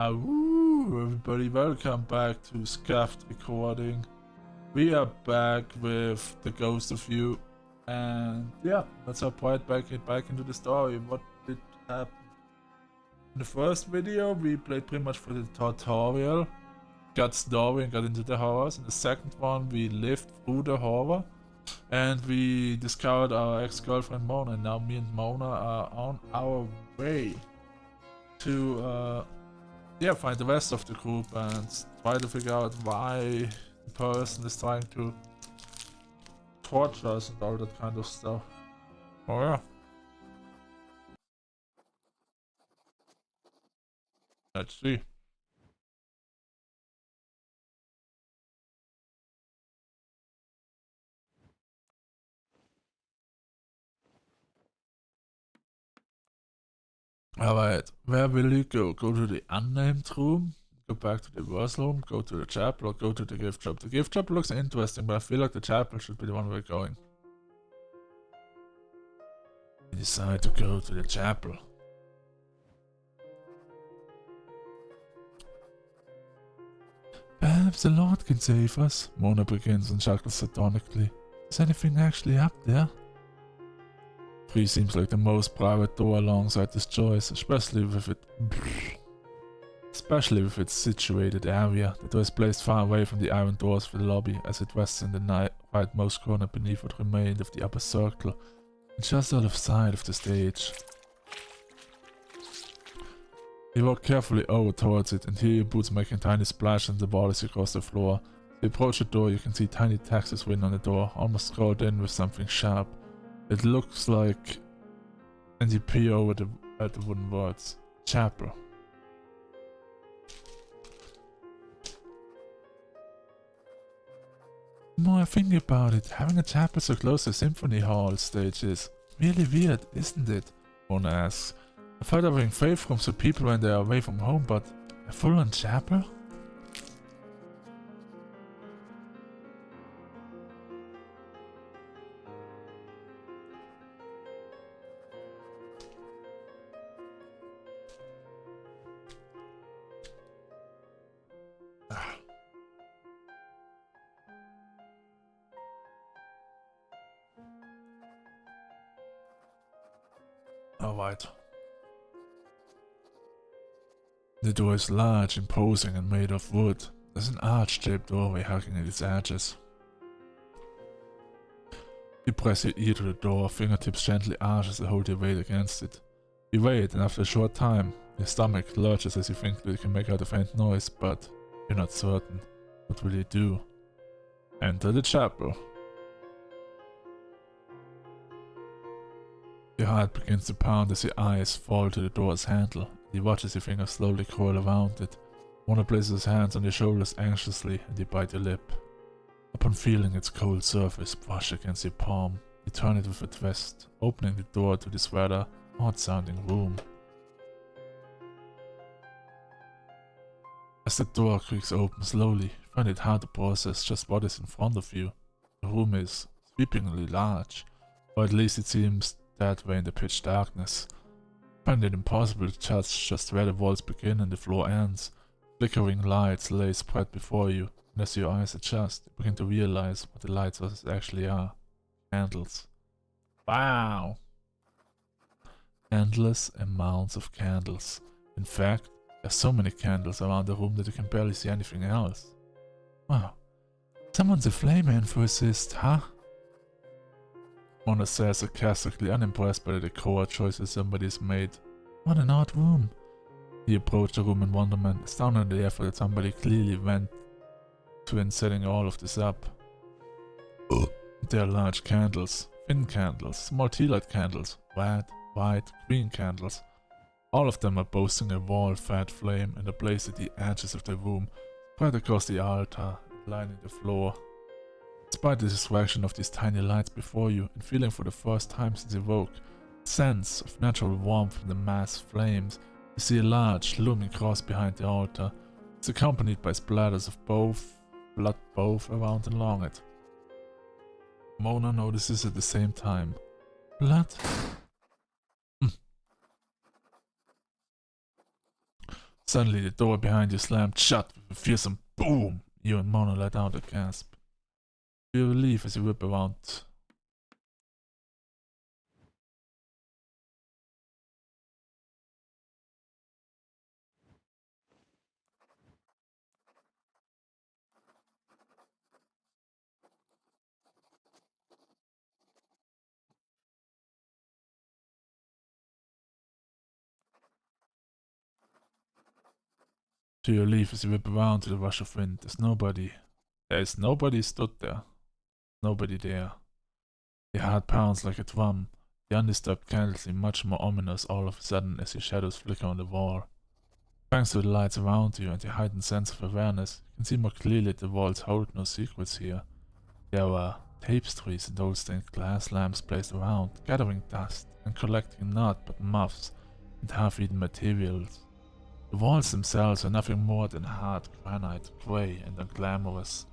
Everybody, welcome back to Scuffed Recording. We are back with The Ghost of You, and yeah, let's hop right back into the story. What did happen? In the first video, we played pretty much for the tutorial, got story and got into the horrors. In the second one, we lived through the horror, and we discovered our ex-girlfriend Mona, and now me and Mona are on our way to find the rest of the group and try to figure out why the person is trying to torture us and all that kind of stuff. Oh yeah. Let's see. Alright, where will you go? Go to the unnamed room, go back to the worst room, go to the chapel, or go to the gift shop. The gift shop looks interesting, but I feel like the chapel should be the one we're going. We decide to go to the chapel. Perhaps the Lord can save us, Mona begins and chuckles sardonically. Is anything actually up there? 3 seems like the most private door alongside this choice, especially with its situated area. The door is placed far away from the iron doors of the lobby, as it rests in the rightmost corner beneath what remained of the upper circle, and just out of sight of the stage. You walk carefully over towards it and hear your boots making tiny splashes on the wall as you cross the floor. As you approach the door, you can see tiny taxes written on the door, almost scrawled in with something sharp. It looks like, and you peer over at the wooden words, chapel. The more I think about it, having a chapel so close to Symphony Hall stage is really weird, isn't it? Mona asks. I've heard of having faith rooms for people when they are away from home, but a full-on chapel? Alright. The door is large, imposing, and made of wood. There's an arch-shaped doorway hugging at its edges. You press your ear to the door, fingertips gently arch as they hold your weight against it. You wait, and after a short time, your stomach lurches as you think that you can make out a faint noise, but you're not certain. What will you do? Enter the chapel. Your heart begins to pound as your eyes fall to the door's handle. You watch as your fingers slowly coil around it. Mona places his hands on your shoulders anxiously, and you bite your lip. Upon feeling its cold surface brush against your palm, you turn it with a twist, opening the door to this rather odd-sounding room. As the door creaks open slowly, you find it hard to process just what is in front of you. The room is sweepingly large, or at least it seems that way in the pitch darkness. Find it impossible to judge just where the walls begin and the floor ends. Flickering lights lay spread before you, and as your eyes adjust, you begin to realize what the lights actually are. Candles. Wow! Endless amounts of candles. In fact, there's so many candles around the room that you can barely see anything else. Wow. Someone's a flameman for assist, huh? Mona says sarcastically, unimpressed by the decor choices somebody's made. What an odd room. He approached the room in wonderment, astounded at the effort that somebody clearly went to in setting all of this up. There are large candles, thin candles, small tea-light candles, red, white, green candles. All of them are boasting a wall-fed flame and are placed at the edges of the room, spread across the altar, lining the floor. Despite the distraction of these tiny lights before you, and feeling for the first time since you woke a sense of natural warmth from the mass flames, you see a large, looming cross behind the altar. It's accompanied by splatters of blood both around and along it. Mona notices at the same time. Blood? Suddenly the door behind you slammed shut with a fearsome boom. You and Mona let out a gasp. You relief as you whip around. To your relief as you whip around to the rush of wind. There is nobody stood there. Nobody there. Your heart pounds like a drum. The undisturbed candles seem much more ominous all of a sudden as your shadows flicker on the wall. Thanks to the lights around you and your heightened sense of awareness, you can see more clearly that the walls hold no secrets here. There were tapestries and old stained glass lamps placed around, gathering dust and collecting naught but moths and half-eaten materials. The walls themselves are nothing more than hard granite, grey and unglamorous.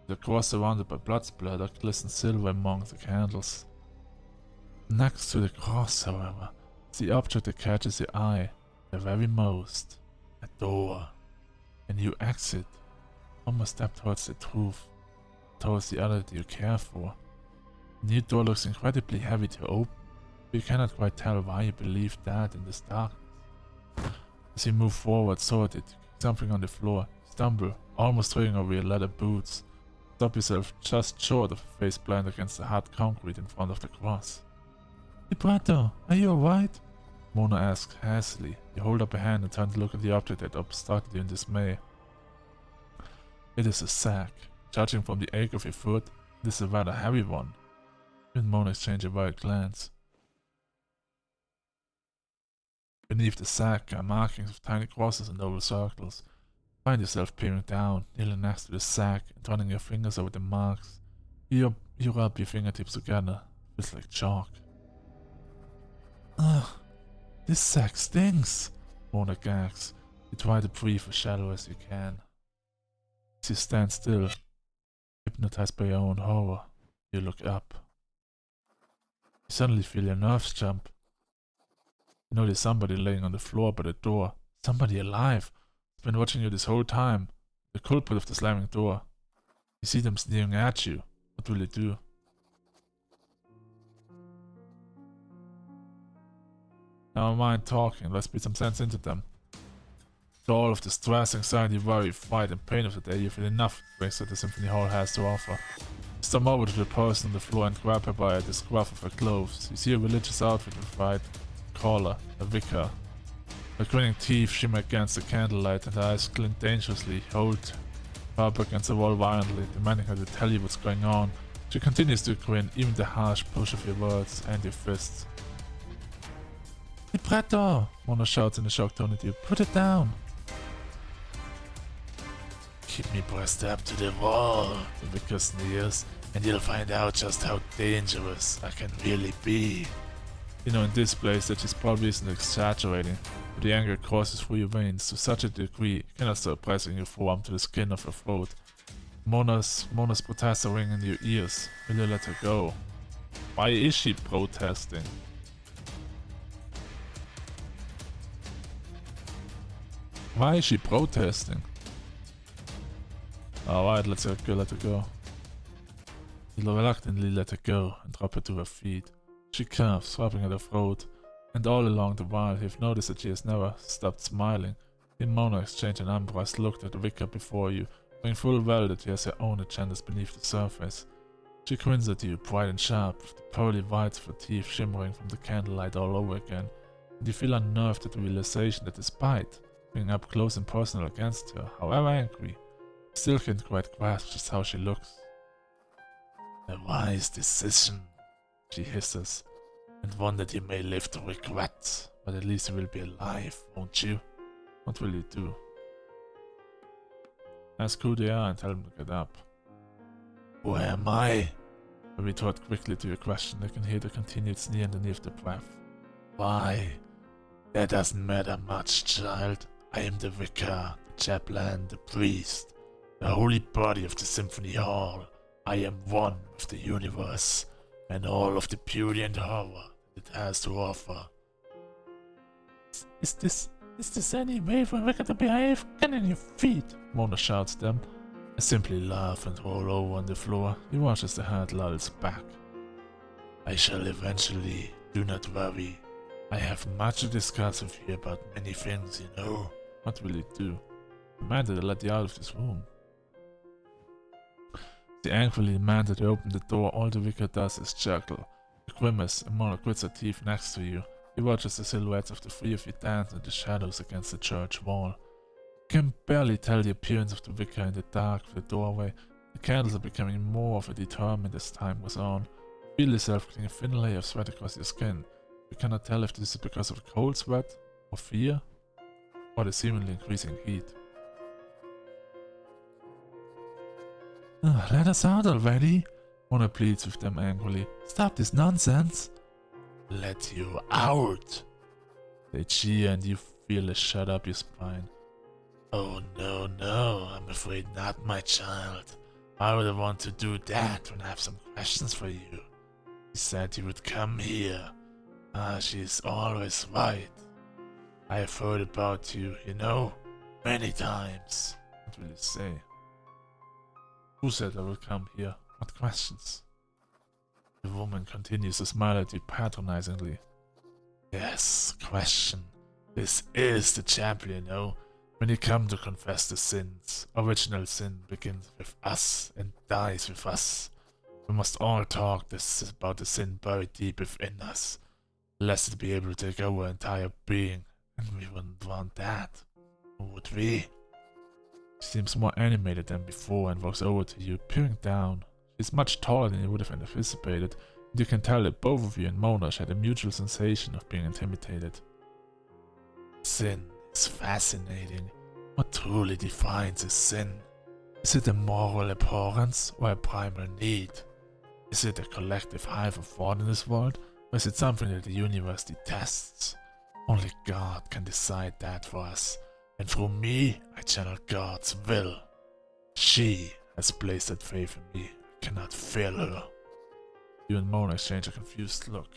The cross surrounded by blood splatter glistens silver among the candles. Next to the cross, however, is the object that catches your eye, the very most. A door. A new exit. Almost step towards the truth, towards the other that you care for. The new door looks incredibly heavy to open, but you cannot quite tell why you believe that in this darkness. As you move forward, sorted, something on the floor, stumble, almost tripping over your leather boots. Stop yourself just short of a face plant against the hard concrete in front of the cross. Libretto, are you alright? Mona asks hastily. You hold up a hand and turn to look at the object that obstructed you in dismay. It is a sack. Judging from the ache of your foot, it is a rather heavy one. You and Mona exchange a wild glance. Beneath the sack are markings of tiny crosses and oval circles. Find yourself peering down, kneeling next to the sack and running your fingers over the marks. You rub your fingertips together. It feels like chalk. Ugh, this sack stinks, Mona gags. You try to breathe as shallow as you can. As you stand still, hypnotized by your own horror, you look up. You suddenly feel your nerves jump. You know there's somebody laying on the floor by the door. Somebody alive. It's been watching you this whole time. The culprit of the slamming door. You see them sneering at you. What will you do? Never mind talking, let's beat some sense into them. After all of the stress, anxiety, worry, fright and pain of the day, you feel enough brings that the Symphony Hall has to offer. You stumble over to the person on the floor and grab her by the scruff of her clothes. You see a religious outfit with white collar, a vicar. Her grinning teeth shimmer against the candlelight and her eyes glint dangerously, hold her up against the wall violently, demanding her to tell you what's going on. She continues to grin, even the harsh push of your words and your fists. Libretto! Mona shouts in a shocked tone at you. Put it down! Keep me pressed up to the wall, the vicar sneers, and you'll find out just how dangerous I can really be. You know in this place that she's probably isn't exaggerating, but the anger courses through your veins to such a degree you cannot stop pressing your forearm to the skin of her throat. Mona's protests are ringing in your ears. Will you let her go? Why is she protesting? Why is she protesting? Alright, let her go. You reluctantly let her go and drop her to her feet. She coughs, rubbing at her throat, and all along the while you've noticed that she has never stopped smiling. You and Mona exchange an unimpressed look at the vicar before you, knowing full well that she has her own agendas beneath the surface. She grins at you, bright and sharp, with the pearly whites of her teeth shimmering from the candlelight all over again, and you feel unnerved at the realization that despite being up close and personal against her, however angry, you still can't quite grasp just how she looks. A wise decision, she hisses, and one that you may live to regret, but at least you will be alive, won't you? What will you do? Ask who they are and tell them to get up. Who am I? I retort quickly to your question. I can hear the continued sneer underneath the breath. Why? That doesn't matter much, child. I am the vicar, the chaplain, the priest, the holy body of the Symphony Hall. I am one with the universe, and all of the beauty and horror that it has to offer. Is this Is this any way for a vicar to behave? Get on your feet! Mona shouts at them. I simply laugh and roll over on the floor. He watches the hand lolls back. I shall eventually, do not worry. I have much to discuss with you about many things, you know. What will he do? Demanded to let you out of this room. She angrily demanded to open the door. All the vicar does is chuckle. A grimace, and Mona grits her teeth next to you. He watches the silhouettes of the three of you dance in the shadows against the church wall. You can barely tell the appearance of the vicar in the dark of the doorway. The candles are becoming more of a determined as time goes on. You feel yourself getting a thin layer of sweat across your skin. You cannot tell if this is because of a cold sweat, or fear, or the seemingly increasing heat. Let us out already, Mona pleads with them angrily. Stop this nonsense. Let you out. They cheer and you feel a shut up your spine. Oh no, I'm afraid not, my child. I would want to do that when I have some questions for you. She said you would come here. She's always right. I have heard about you, you know, many times. What will you say? Who said I will come here? What questions? The woman continues to smile at you patronizingly. Yes, question. This is the champion, you know. When you come to confess the sins, original sin begins with us and dies with us. We must all talk about the sin buried deep within us, lest it be able to take our entire being, and we wouldn't want that, would we? She seems more animated than before and walks over to you, peering down. She's much taller than you would have anticipated, and you can tell that both of you and Mona had a mutual sensation of being intimidated. Sin is fascinating. What truly defines a sin? Is it a moral abhorrence or a primal need? Is it a collective hive of thought in this world, or is it something that the universe detests? Only God can decide that for us, and through me I channel God's will. She has placed that faith in me. I cannot fail her. You and Mona exchange a confused look.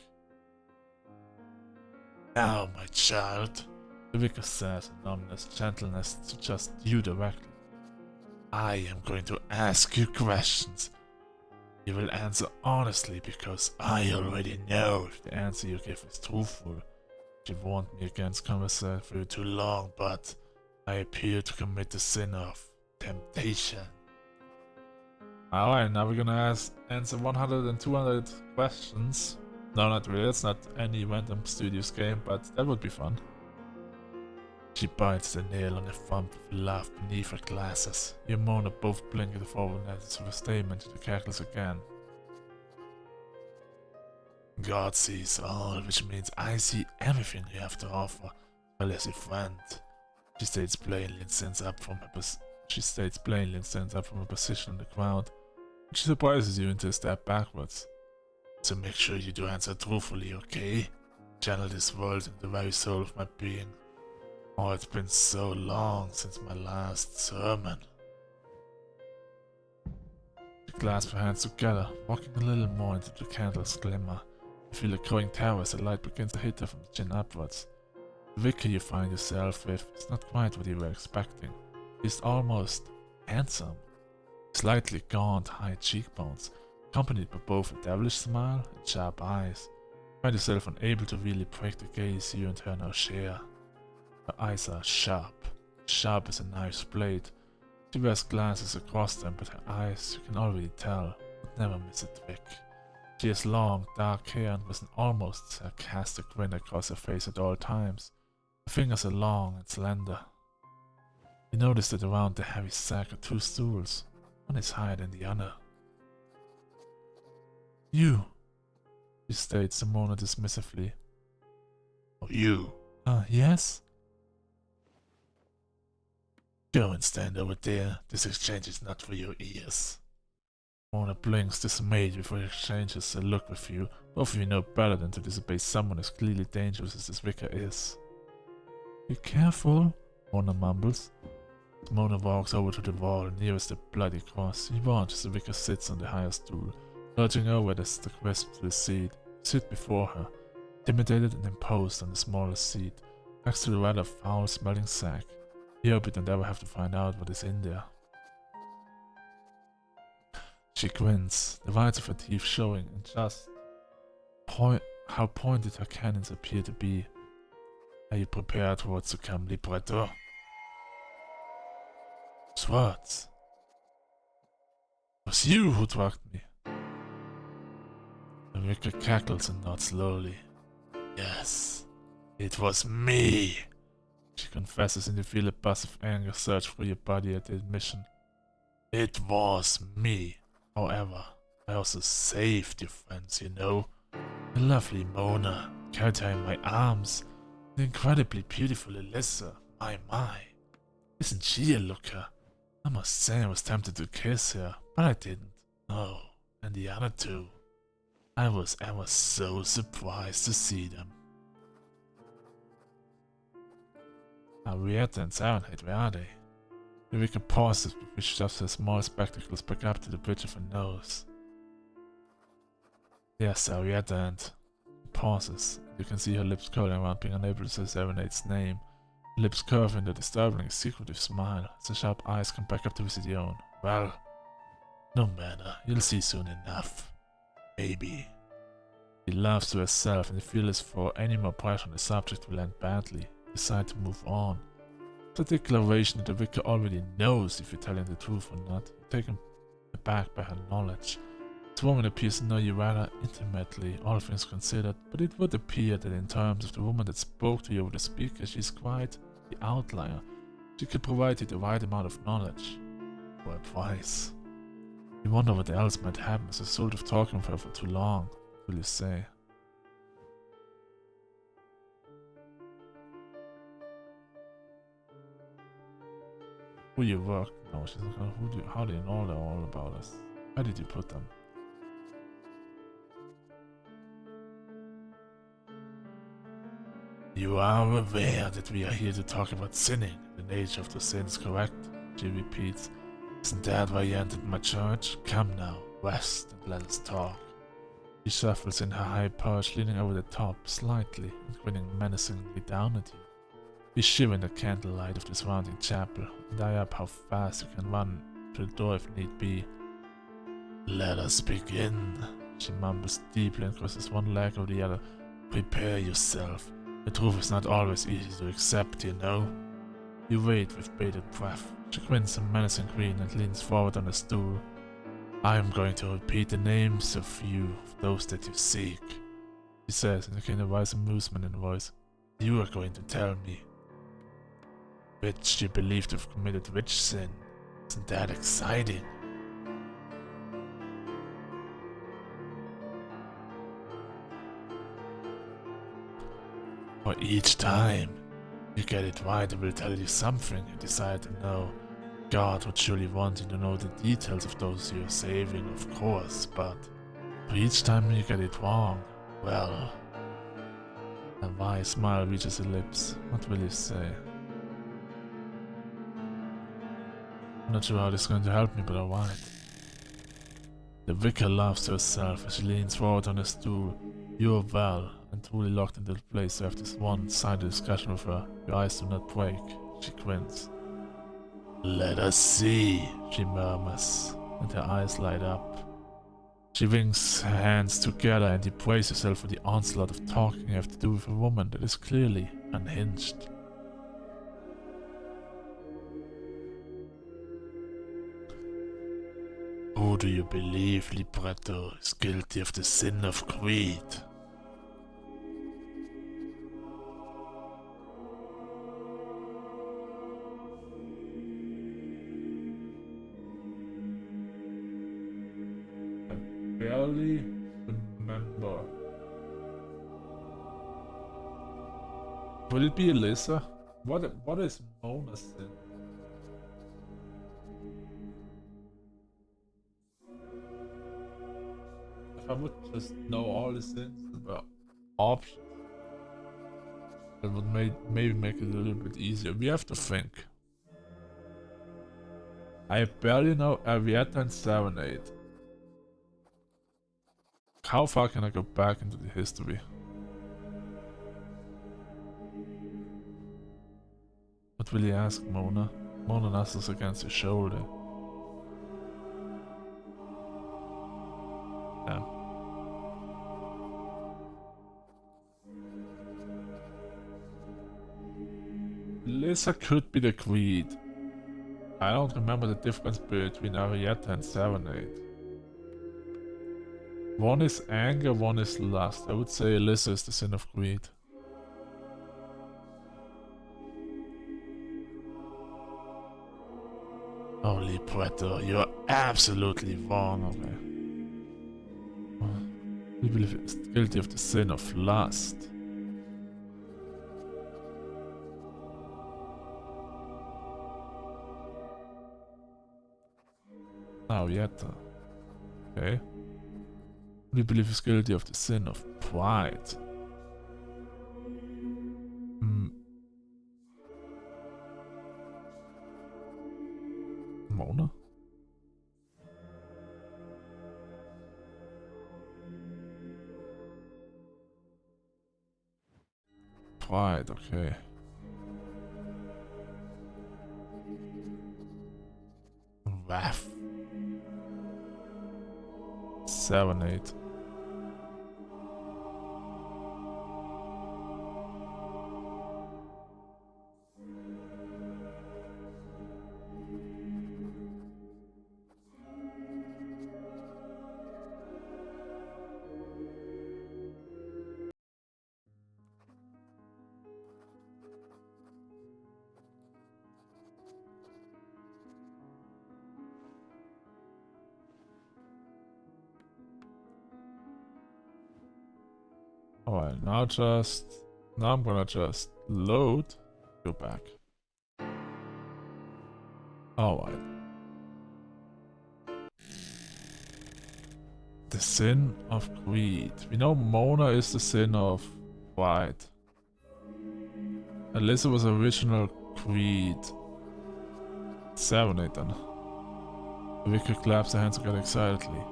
Now, my child, the vicar says in ominous gentleness to just you directly. I am going to ask you questions. You will answer honestly because I already know if the answer you give is truthful. She warned me against conversing for you too long, but I appear to commit the sin of temptation. Alright, now we're gonna answer 100 and 200 questions. No, not really, it's not any random studios game, but that would be fun. She bites the nail on the thumb with a laugh beneath her glasses. You and Mona both blink at the forward as of a statement. She cackles again. God sees all, which means I see everything you have to offer, as well as your friend. She states plainly and stands up from her position in the crowd. She surprises you into a step backwards. So make sure you do answer truthfully, okay? Channel this world into the very soul of my being. Oh, it's been so long since my last sermon. She clasps her hands together, walking a little more into the candle's glimmer. You feel a growing terror as the light begins to hit her from the chin upwards. The vicar you find yourself with is not quite what you were expecting. He's almost handsome. Slightly gaunt, high cheekbones, accompanied by both a devilish smile and sharp eyes. You find yourself unable to really break the gaze you and her now share. Her eyes are sharp as a knife's blade. She wears glasses across them, but her eyes, you can already tell, would never miss a trick. She has long, dark hair and with an almost sarcastic grin across her face at all times. Her fingers are long and slender. You notice that around the heavy sack are two stools. One is higher than the other. You, she states to Mona dismissively. Oh, you? Yes? Go and stand over there. This exchange is not for your ears. Mona blinks, dismayed before he exchanges a look with you. Both of you know better than to disobey someone as clearly dangerous as this vicar is. Be careful, Mona mumbles. As Mona walks over to the wall nearest the bloody cross, you watch as the vicar sits on the higher stool, lurching over the crisp to the seat. You sit before her, intimidated and imposed on the smaller seat. next to the rather foul-smelling sack. He hoped he don't ever have to find out what is in there. She grins, the whites of her teeth showing, and just how pointed her cannons appear to be. Are you prepared for what's to come, libretto? Swords. It was you who drugged me. The vicar cackles and nods slowly. Yes, it was me. She confesses, and you feel a buzz of anger surge through your body at the admission. It was me. However, I also saved your friends, you know. The lovely Mona, carried her in my arms. The incredibly beautiful Alyssa, my. Isn't she a looker? I must say I was tempted to kiss her, but I didn't. No, and the other two. I was ever so surprised to see them. Arietta and Sarenheit, where are they? The vicar pauses before she shoves her small spectacles back up to the bridge of her nose. Yes, Arietta, and pauses. You can see her lips curling around, being unable to say Serenade's name. Her lips curve in a disturbingly secretive smile as her sharp eyes come back up to visit your own. Well, no matter, you'll see soon enough. Maybe. She laughs to herself, and feels for any more pressure on the subject will end badly. Decide to move on. It's a declaration that the vicar already knows if you're telling the truth or not. You're taken aback by her knowledge. This woman appears to know you rather intimately, all things considered, but it would appear that in terms of the woman that spoke to you over the speaker, she's quite the outlier. She could provide you the right amount of knowledge for a price. You wonder what else might happen as a result of talking with her for too long, will you say? Who you work? No, she's not gonna. How do you know all about us? Where did you put them? You are aware that we are here to talk about sinning, the nature of the sins, correct? She repeats. Isn't that why you entered my church? Come now, rest and let us talk. She shuffles in her high perch, leaning over the top slightly and grinning menacingly down at you. You shiver in the candlelight of the surrounding chapel and eye up how fast you can run to the door if need be. Let us begin, she mumbles deeply and crosses one leg over the other. Prepare yourself. The truth is not always easy to accept, you know. You wait with bated breath. She grins a menacing grin and leans forward on a stool. I am going to repeat the names of those that you seek, she says, indicating a wise amusement in her voice. You are going to tell me which you believe to have committed which sin. Isn't that exciting? For each time you get it right, I will tell you something you decide to know. God would surely want you to know the details of those you are saving, of course, but for each time you get it wrong, well... A wide smile reaches her lips. What will you say? I'm not sure how this is going to help me, but alright. The vicar laughs to herself as she leans forward on a stool. You are well and truly locked into place to have this one-sided discussion with her. Your eyes do not break. She grins. Let us see, she murmurs, and her eyes light up. She wrings her hands together and you brace yourself for the onslaught of talking you have to do with a woman that is clearly unhinged. Who do you believe, libretto, is guilty of the sin of greed? I barely remember. Would it be Alyssa? What is Mona's sin? If I would just know all the sins and the options, it would maybe make it a little bit easier. We have to think. I barely know Arietta and Serenade. How far can I go back into the history? What will you ask, Mona? Mona nestles against your shoulder. Yeah. Lisa could be the queen. I don't remember the difference between Arietta and Serenade. One is anger, one is lust. I would say Alyssa is the sin of greed. Holy Preto, you're absolutely wrong, okay. You believe it's guilty of the sin of lust. Arietta. Okay. We believe is guilty of the sin of pride. Mona? Pride, okay. Wrath. Serenade. Alright, now I'm gonna just load. Go back. Alright. The sin of greed. We know Mona is the sin of pride. Alyssa was original greed. Serenade then. The vicar claps her hands together excitedly.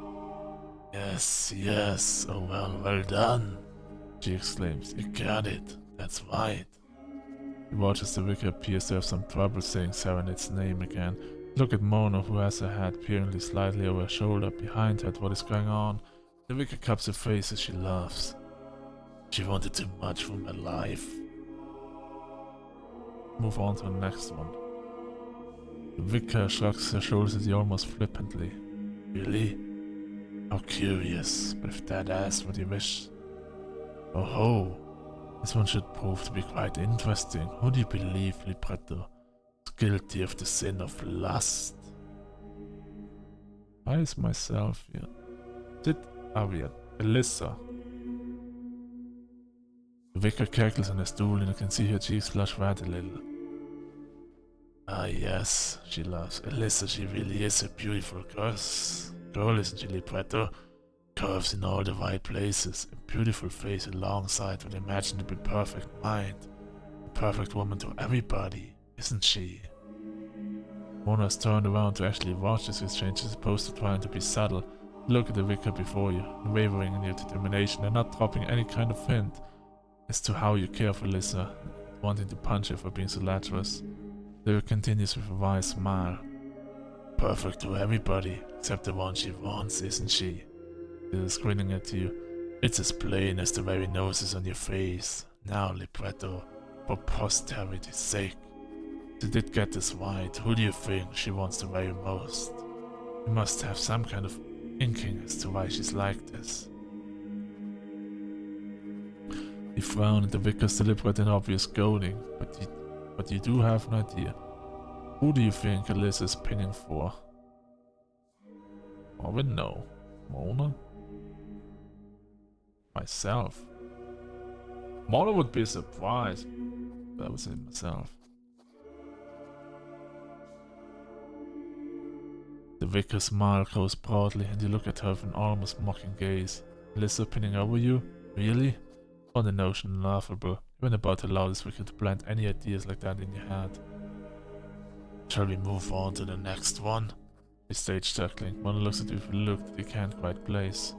Yes, yes, oh well done, she exclaims. You got it, that's right. He watches the vicar appears to have some trouble saying Serenade's name again. Look at Mona, who has her head peering slightly over her shoulder. Behind her, what is going on? The vicar cups her face as she laughs. She wanted too much from her life. Move on to the next one. The vicar shrugs her shoulders at you almost flippantly. Really? How curious, but if that asks what you wish. Oh ho! This one should prove to be quite interesting. Who do you believe, Libretto, is guilty of the sin of lust? I is myself here. Did Arietta, Alyssa. The vicar cackles on her stool and you can see her cheeks flush red a little. Ah yes, she laughs. Alyssa, she really is a beautiful girl, isn't she, Libretto? Curves in all the right places, a beautiful face alongside with imaginably perfect mind. A perfect woman to everybody, isn't she? Mona has turned around to actually watch this exchange as opposed to trying to be subtle. Look at the vicar before you, wavering in your determination and not dropping any kind of hint as to how you care for Alyssa, wanting to punch her for being so lecherous. The vicar continues with a wide smile. Perfect to everybody, except the one she wants, isn't she? Is grinning at you. It's as plain as the very noses on your face. Now, Libretto, for posterity's sake. She did get this right. Who do you think she wants the very most? You must have some kind of inkling as to why she's like this. You frown at the vicar's deliberate and obvious goading, but you do have an idea. Who do you think Alyssa is pinning for? I would know. Mona? Myself. Mona would be surprised, but I would say myself. The vicar's smile grows broadly and you look at her with an almost mocking gaze. Alyssa pinning over you? Really? On the notion laughable. You weren't about to allow this vicar to plant any ideas like that in your head. Shall we move on to the next one? He stage chuckling. Mona looks at you with a look that you can't quite place.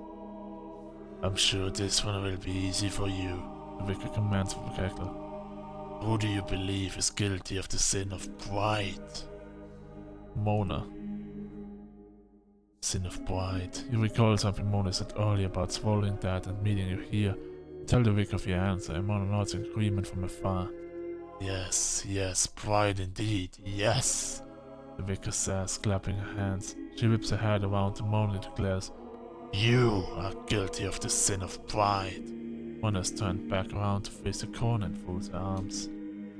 I'm sure this one will be easy for you, the vicar commands with a cackle. Who do you believe is guilty of the sin of pride? Mona. Sin of pride. You recall something Mona said earlier about swallowing that and meeting you here. Tell the Vicar of your answer, and Mona nods in agreement from afar. Yes, yes, pride indeed, yes. The Vicar says, clapping her hands. She whips her head around and Mona declares, You are guilty of the sin of pride. Mona has turned back around to face the corner and folds her arms.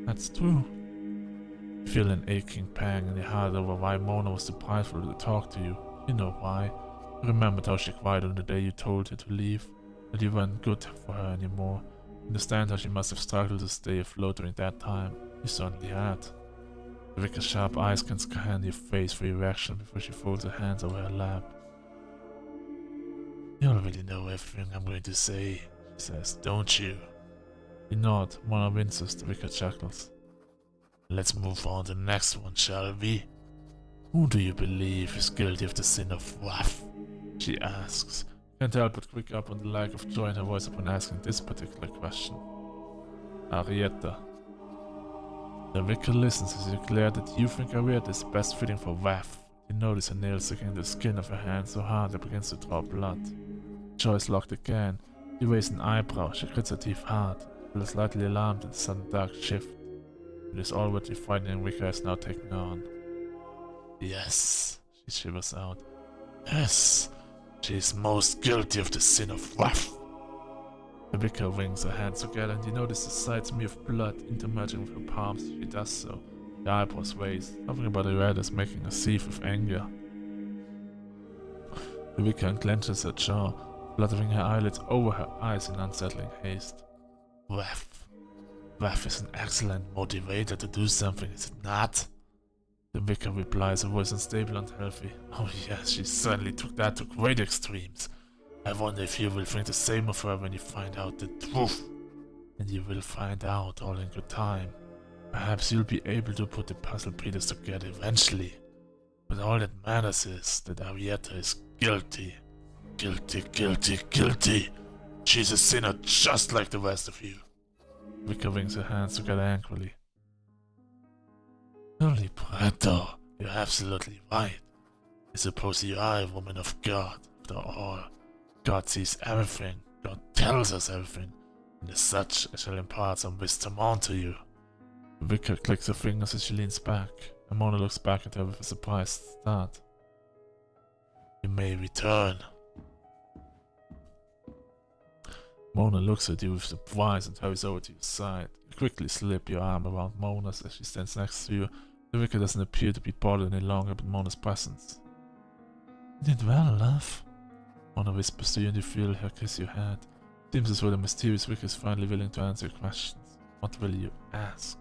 That's true. You feel an aching pang in your heart over why Mona was so prideful to talk to you. You know why. You remembered how she cried on the day you told her to leave, that you weren't good for her anymore. You understand how she must have struggled to stay afloat during that time. You certainly had. The Vicar's sharp eyes can scan your face for your reaction before she folds her hands over her lap. You already know everything I'm going to say, she says, don't you? You nod. Mona winces. The Vicar chuckles. Let's move on to the next one, shall we? Who do you believe is guilty of the sin of wrath? She asks. Can't help but quick up on the lack of joy in her voice upon asking this particular question. Arietta. The Vicar listens as you declare that you think Arietta is best fitting for wrath. You notice her nails sticking the skin of her hand so hard it begins to draw blood. Jaw is locked again. You raise an eyebrow. She grits her teeth hard. She feels slightly alarmed at the sudden dark shift. It is already frightening Vicar has now taken on. Yes, she shivers out. Yes, she is most guilty of the sin of wrath. The Vicar wrings her hands together and you notice the slight smear of blood intermerging with her palms as she does so. The eyebrows raise. Something about the red is making her seethe with anger. The Vicar unclenches her jaw, fluttering her eyelids over her eyes in unsettling haste. Wrath. Wrath is an excellent motivator to do something, is it not? The Vicar replies, her voice unstable and healthy. Oh yes, she certainly took that to great extremes. I wonder if you will think the same of her when you find out the truth. And you will find out all in good time. Perhaps you'll be able to put the puzzle pieces together eventually. But all that matters is that Arietta is guilty. Guilty, guilty, guilty. She's a sinner just like the rest of you. Vicar wrings her hands together angrily. Holy Prato, you're absolutely right. I suppose you are a woman of God, after all. God sees everything, God tells us everything, and as such I shall impart some wisdom onto you. The Vicar clicks her fingers as she leans back, and Mona looks back at her with a surprised start. You may return. Mona looks at you with surprise and hurries over to your side. You quickly slip your arm around Mona's as she stands next to you. The Vicar doesn't appear to be bothered any longer by Mona's presence. You did well, love. Mona whispers to you and you feel her kiss your head. It seems as though the mysterious Vicar is finally willing to answer your questions. What will you ask?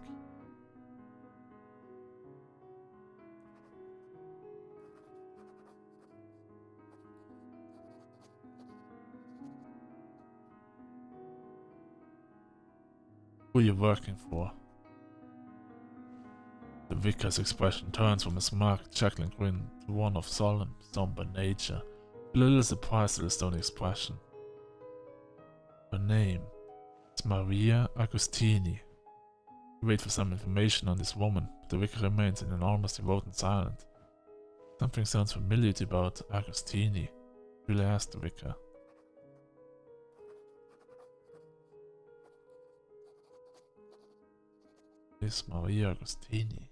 Who are you working for? The Vicar's expression turns from a smug, chuckling grin to one of solemn, somber nature, a little surprised at the stony expression. Her name is Maria Agostini. You wait for some information on this woman, but the Vicar remains in an almost devoted silence. Something sounds familiar to you about Agostini. Really asked the Vicar. This Maria Agostini.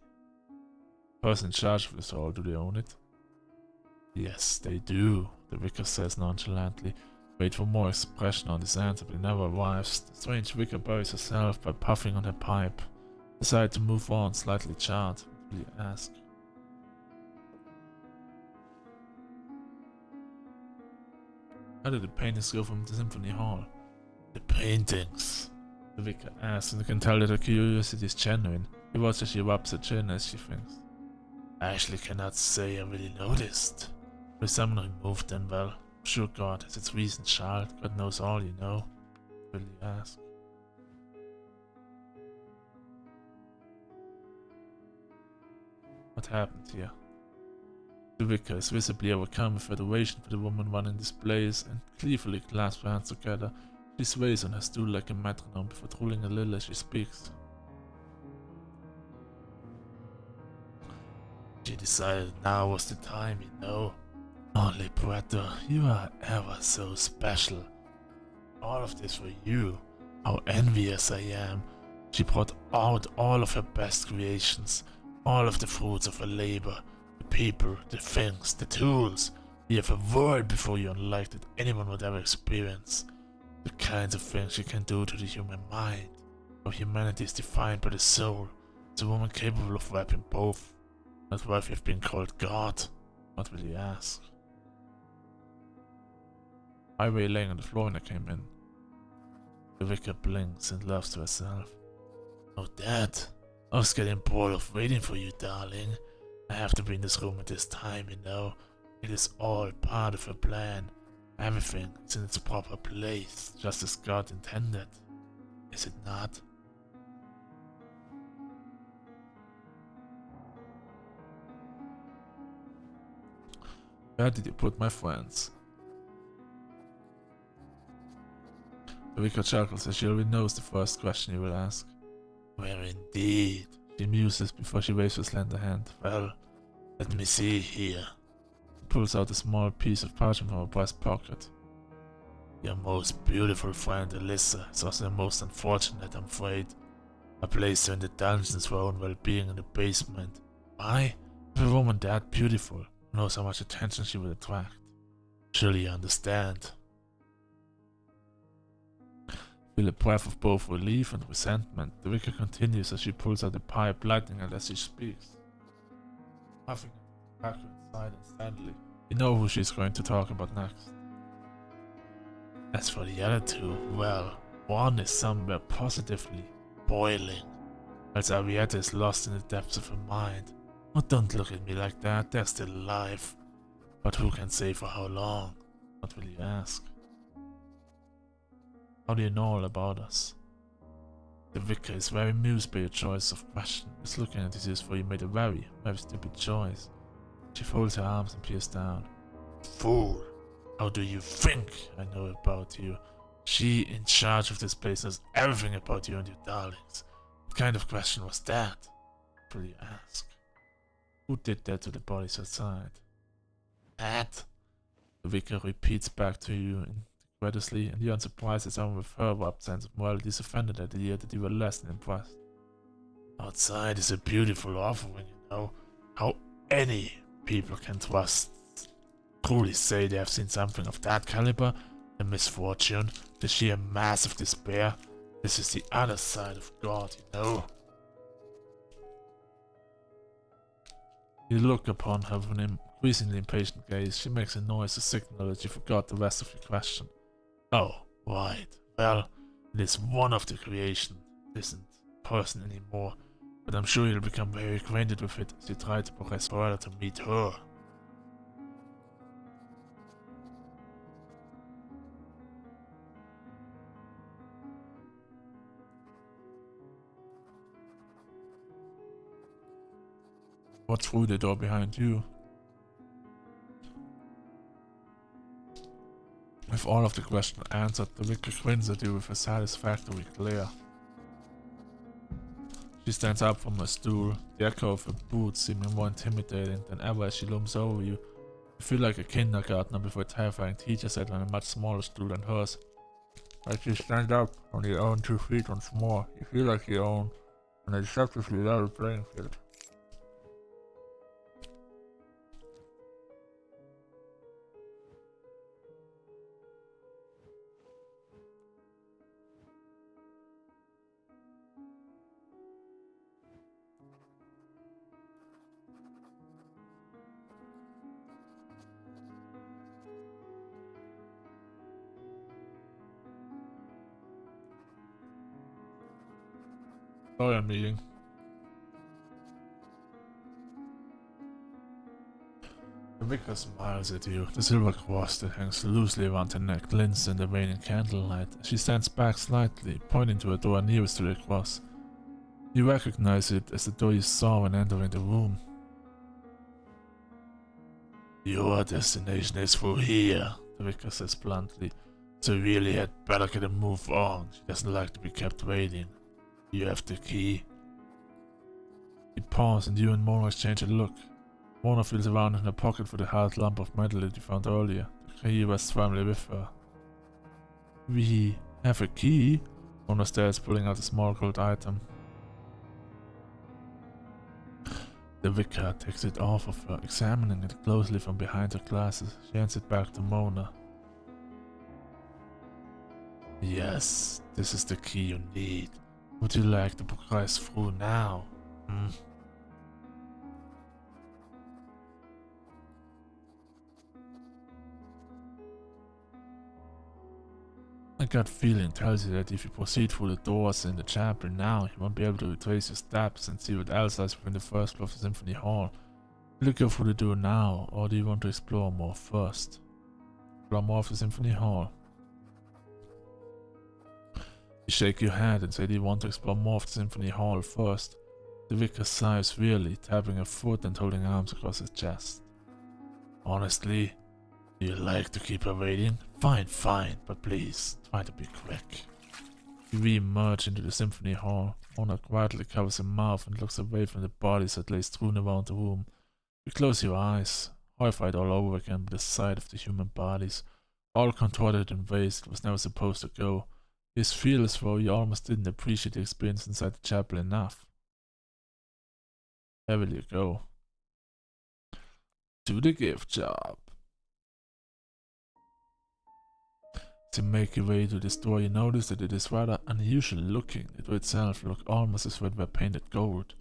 Person in charge of this hall, do they own it? Yes, they do, the Vicar says nonchalantly. Wait for more expression on this answer, but it never arrives. The strange Vicar buries herself by puffing on her pipe. Decide to move on, slightly charred. What will you ask? How did the paintings go from the Symphony Hall? The paintings? The Vicar asks, and you can tell that her curiosity is genuine. You watch as she rubs her chin as she thinks. I actually cannot say I really noticed. If someone removed them, well, I'm sure God has its reasons, child. God knows all, you know. Will you ask? What happened here? The Vicar is visibly overcome with adoration for the woman running displays and gleefully clasps her hands together. She sways on her stool like a metronome before drooling a little as she speaks. She decided now was the time, you know. Only Puerto, you are ever so special. All of this for you. How envious I am. She brought out all of her best creations, all of the fruits of her labor, the people, the things, the tools. You have a world before you unlike that anyone would ever experience. The kinds of things she can do to the human mind. How humanity is defined by the soul. It's a woman capable of wrapping both. That's why we've been called God. What will you ask? I lay laying on the floor when I came in. The vicar blinks and laughs to herself. Oh, Dad, I was getting bored of waiting for you, darling. I have to be in this room at this time, you know. It is all part of a plan. Everything is in its proper place, just as God intended. Is it not? Where did you put my friends? The vicar chuckles as she already knows the first question you will ask. Where indeed? She muses before she waves her slender hand. Well, let me see here. She pulls out a small piece of parchment from her breast pocket. Your most beautiful friend Alyssa is also the most unfortunate, I'm afraid. I placed her in the dungeons for her own well-being in the basement. Why? If a woman that beautiful knows how much attention she would attract. Surely you understand. Feel a breath of both relief and resentment. The vicar continues as she pulls out the pipe, lighting it as she speaks. Puffing at the tobacco inside instantly. You know who she's going to talk about next. As for the other two, well, one is somewhere positively boiling, whilst Arietta is lost in the depths of her mind. Oh, don't look at me like that, they're still alive. But who can say for how long? What will you ask? How do you know all about us? The vicar is very amused by your choice of question. He's looking at you for you made a very, very stupid choice. She folds her arms and peers down. Fool! How do you think I know about you? She in charge of this place knows everything about you and your darlings. What kind of question was that? What will you ask? Who did that to the bodies outside? That? The vicar repeats back to you incredulously, and you're unsurprised that someone with her warped sense of morality is offended at the idea that you were less than impressed. Outside is a beautiful offering, you know. How any people can trust. Truly say they have seen something of that caliber, the misfortune, the sheer mass of despair. This is the other side of God, you know. You look upon her with an increasingly impatient gaze. She makes a noise to signal that you forgot the rest of your question. Oh, right. Well, it is one of the creation. It isn't person anymore, but I'm sure you'll become very acquainted with it as you try to progress further to meet her. What's through the door behind you? With all of the questions answered, the vicar grins at you with a satisfactory glare. She stands up from her stool, the echo of her boots seeming more intimidating than ever as she looms over you. You feel like a kindergartner before a terrifying teacher sat on a much smaller stool than hers. As you stand up on your own 2 feet once more, you feel like you own an deceptively level playing field. Sorry, I'm eating. The vicar smiles at you. The silver cross that hangs loosely around her neck glints in the waning candlelight. She stands back slightly, pointing to a door nearest to the cross. You recognize it as the door you saw when entering the room. Your destination is through here, the vicar says bluntly. So you really had better get a move on. She doesn't like to be kept waiting. You have the key. You pause and you and Mona exchange a look. Mona feels around in her pocket for the hard lump of metal that you found earlier. The key was firmly with her. We have a key? Mona stares, pulling out a small gold item. The vicar takes it off of her, examining it closely from behind her glasses. She hands it back to Mona. Yes, this is the key you need. Would you like to progress through now? A gut feeling tells you that if you proceed through the doors in the chapel now, you won't be able to retrace your steps and see what else lies within the first floor of the Symphony Hall. Will you go through the door now, or do you want to explore more first? Explore more of the Symphony Hall. You shake your head and say that you want to explore more of the Symphony Hall first. The vicar sighs wearily, tapping her foot and holding arms across his chest. Honestly, do you like to keep her waiting? Fine, but please, try to be quick. You re-emerge into the Symphony Hall. Mona quietly covers her mouth and looks away from the bodies that lay strewn around the room. You close your eyes, horrified all over again by the sight of the human bodies, all contorted in ways that was never supposed to go. You feel as though you almost didn't appreciate the experience inside the chapel enough. Where will you go? To the gift shop. As you make your way to the store, you notice that it is rather unusual looking. The door itself looks almost as though it were painted gold,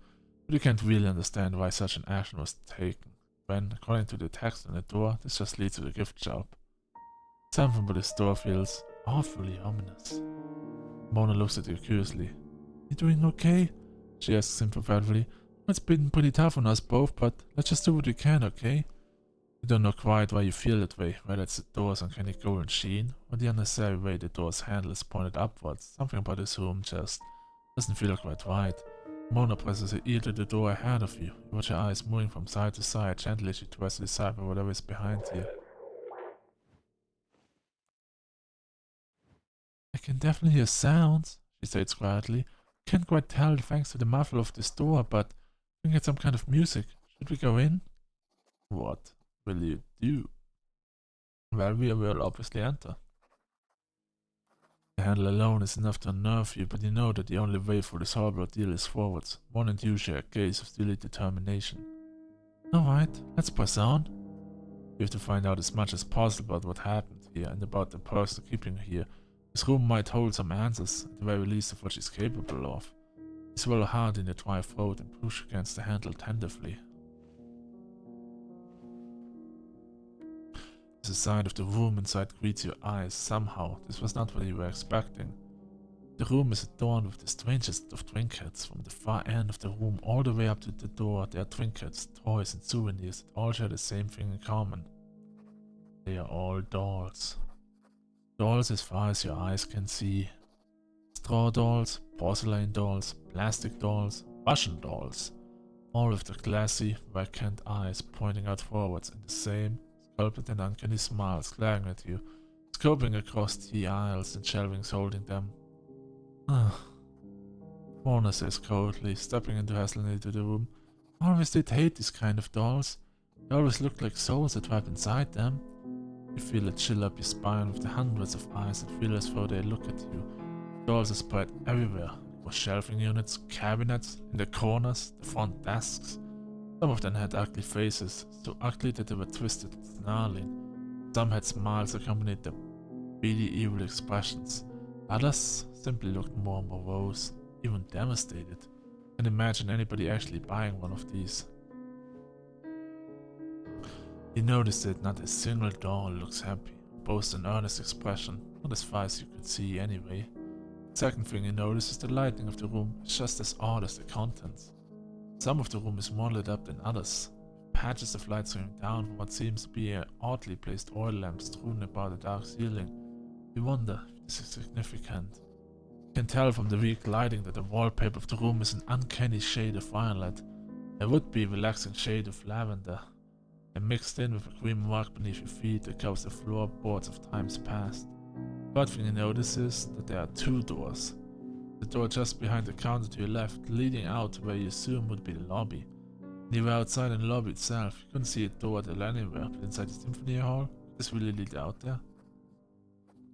but you can't really understand why such an action was taken, when, according to the text on the door, this just leads to the gift shop. Something about the store feels awfully ominous. Mona looks at you curiously. You doing okay? She asks sympathetically. It's been pretty tough on us both, but let's just do what we can, okay? You don't know quite why you feel that way, whether it's the door's uncanny golden sheen, or the unnecessary way the door's handle is pointed upwards. Something about this room just doesn't feel quite right. Mona presses her ear to the door ahead of you. You watch her eyes moving from side to side, gently she tries to decipher whatever is behind you. I can definitely hear sounds, she says quietly. Can't quite tell thanks to the muffle of this door, but we can get some kind of music. Should we go in? What will you do? Well, we will obviously enter. The handle alone is enough to unnerve you, but you know that the only way for this horrible ordeal is forwards. One and you share a gaze of steely determination. Alright, let's press on. You have to find out as much as possible about what happened here and about the person keeping her here. This room might hold some answers, at the very least of what she's capable of. You swallow hard in your dry throat and push against the handle tentatively. The side of the room inside greets your eyes. Somehow, this was not what you were expecting. The room is adorned with the strangest of trinkets. From the far end of the room all the way up to the door, there are trinkets, toys and souvenirs that all share the same thing in common. They are all dolls. Dolls as far as your eyes can see. Straw dolls, porcelain dolls, plastic dolls, Russian dolls. All with their glassy, vacant eyes pointing out forwards in the same sculpted and uncanny smiles glaring at you, scoping across the aisles and shelvings holding them. Mona says coldly, stepping into hesitantly the room. I always did hate these kind of dolls. They always looked like souls that trapped inside them. You feel a chill up your spine with the hundreds of eyes that feel as though they look at you. Dolls are spread everywhere, with shelving units, cabinets, in the corners, the front desks. Some of them had ugly faces, so ugly that they were twisted and snarling. Some had smiles accompanied their beady evil expressions. Others simply looked more morose, even devastated. Can't imagine anybody actually buying one of these. You notice that not a single doll looks happy, boasts an earnest expression, not as far as you could see anyway. The second thing you notice is the lighting of the room is just as odd as the contents. Some of the room is more lit up than others, with patches of light streaming down from what seems to be an oddly placed oil lamp strewn about the dark ceiling. You wonder if this is significant. You can tell from the weak lighting that the wallpaper of the room is an uncanny shade of violet, a would-be relaxing shade of lavender, and mixed in with a green mark beneath your feet that covers the floorboards of times past. The third thing you notice is that there are two doors. The door just behind the counter to your left, leading out to where you assume would be the lobby. You were outside in the lobby itself. You couldn't see a door there anywhere, but inside the Symphony Hall, this really lead out there.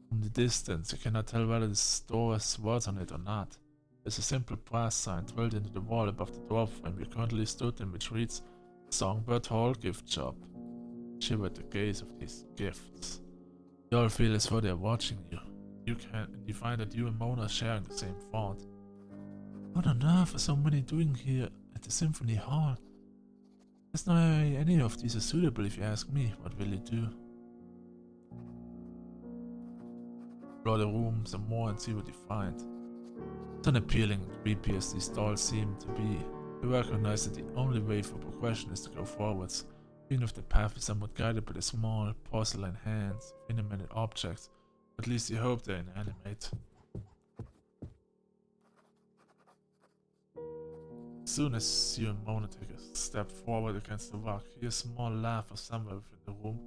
From the distance, you cannot tell whether this door has words on it or not. There's a simple brass sign drilled into the wall above the doorframe you currently stood in, which reads Songbird Hall Gift Shop. Shiver at the gaze of these gifts. You all feel as though they're watching you. You find that you and Mona are sharing the same thought. What on earth are so many doing here at the Symphony Hall? There's no way any of these are suitable if you ask me. What will you do? Explore the room some more and see what you find. It's unappealing and creepy as these dolls seem to be. You recognize that the only way for progression is to go forwards, even if the path is somewhat guided by the small porcelain hands of inanimate objects. At least you hope they're inanimate. As soon as you and Mona take a step forward against the rock, you hear a small laugh from somewhere within the room.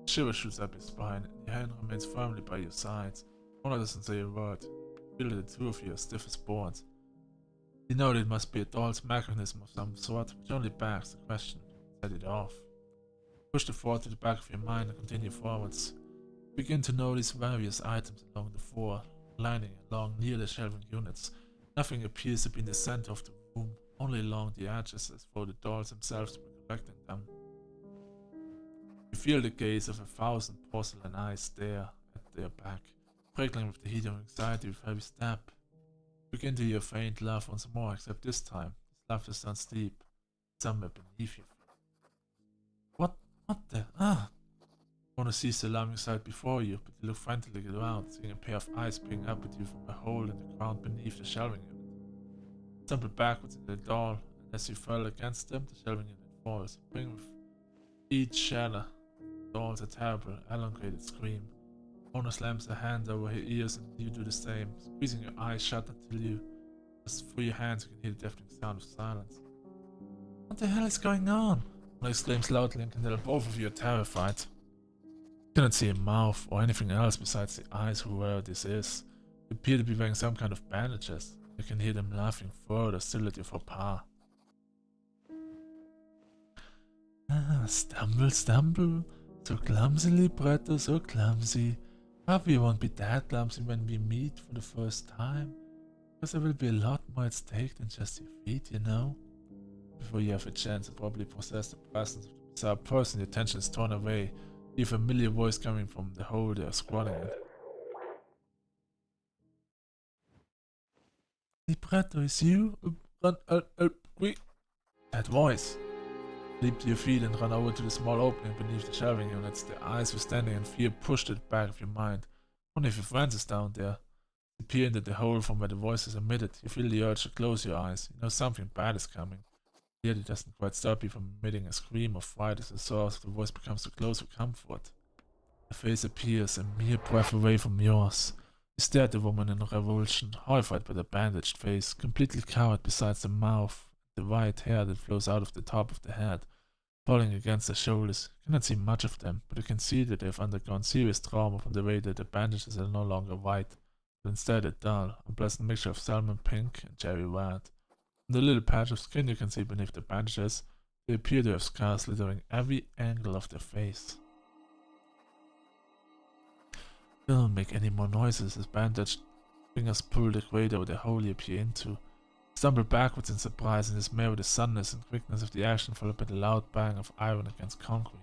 A shiver shoots up your spine, and your hand remains firmly by your sides. Mona doesn't say a word. You feel that the two of you are stiff as boards. You know that it must be a doll's mechanism of some sort, which only begs the question: set it off. Push the thought to the back of your mind and continue forwards. You begin to notice various items along the floor, lining along near the shelving units. Nothing appears to be in the center of the room, only along the edges, as though the dolls themselves were collecting them. You feel the gaze of 1,000 porcelain eyes stare at their back, prickling with the heat of anxiety with every step. You begin to hear a faint laugh once more, except this time, this laughter sounds deep, somewhere beneath you. What the? Mona sees the alarming sight before you, but you look frantically around, seeing a pair of eyes peering up at you from a hole in the ground beneath the shelving unit. Stumble backwards into the doll, and as you fall against them, the shelving unit falls, bringing with each shatter the doll's a terrible, elongated scream. Mona slams her hand over her ears, and you do the same, squeezing your eyes shut until you, just through your hands, you can hear the deafening sound of silence. What the hell is going on? Mona exclaims loudly and can tell both of you are terrified. You cannot see a mouth or anything else besides the eyes, whoever this is. They appear to be wearing some kind of bandages. You can hear them laughing further still at your faux pas. Stumble, stumble. So clumsy, libretto, so clumsy. But we won't be that clumsy when we meet for the first time. Because there will be a lot more at stake than just your feet, you know? Before you have a chance to probably possess the presence of the bizarre person, your attention is torn away. You hear a familiar voice coming from the hole they are squatting in. Libretto, is you? Run, quick! That voice. Leap to your feet and run over to the small opening beneath the shelving units. Their eyes were standing and fear pushed at the back of your mind. One of your friends is down there. You peer into the hole from where the voice is emitted. You feel the urge to close your eyes. You know something bad is coming. Yet it doesn't quite stop you from emitting a scream of fright as the source of the voice becomes too close for comfort. The face appears a mere breath away from yours. You stare at the woman in revulsion, horrified by the bandaged face, completely covered besides the mouth, the white hair that flows out of the top of the head, falling against the shoulders. You cannot see much of them, but you can see that they have undergone serious trauma from the way that the bandages are no longer white, but instead a dull, unpleasant mixture of salmon pink and cherry red. On the little patch of skin you can see beneath the bandages, they appear to have scars littering every angle of their face. Don't make any more noises as bandaged fingers pull the grate over the hole you appear into. You stumble backwards in surprise and dismay with the suddenness and quickness of the action, followed by the loud bang of iron against concrete.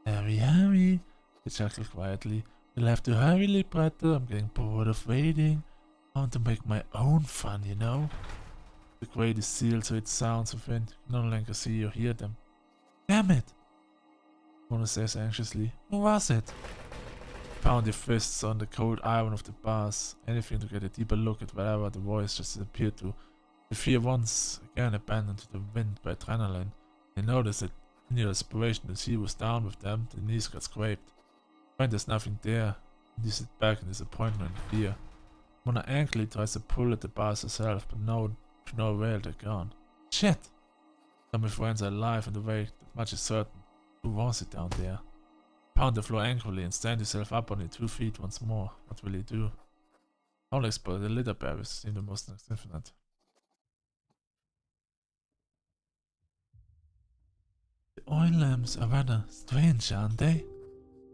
Hurry, hurry, you chuckle quietly. You'll have to hurry, libretto. I'm getting bored of waiting. I want to make my own fun, you know? The grate is sealed so it sounds within. You no longer see or hear them. Damn it! Mona says anxiously. Who was it? Pound your fists on the cold iron of the bars, anything to get a deeper look at wherever the voice just disappeared to. You fear once again abandoned to the wind by adrenaline. You notice that in your desperation to see was down with them, the knees got scraped. You find there's nothing there, and you sit back in disappointment and fear. Mona angrily tries to pull at the bars herself, but no avail, they're gone. Shit! Some of my friends are alive in the way that much is certain. Who was it down there? Pound the floor angrily and stand yourself up on your 2 feet once more. What will you do? Only explore the litter berries seem the most infinite. oil lamps are rather strange, aren't they?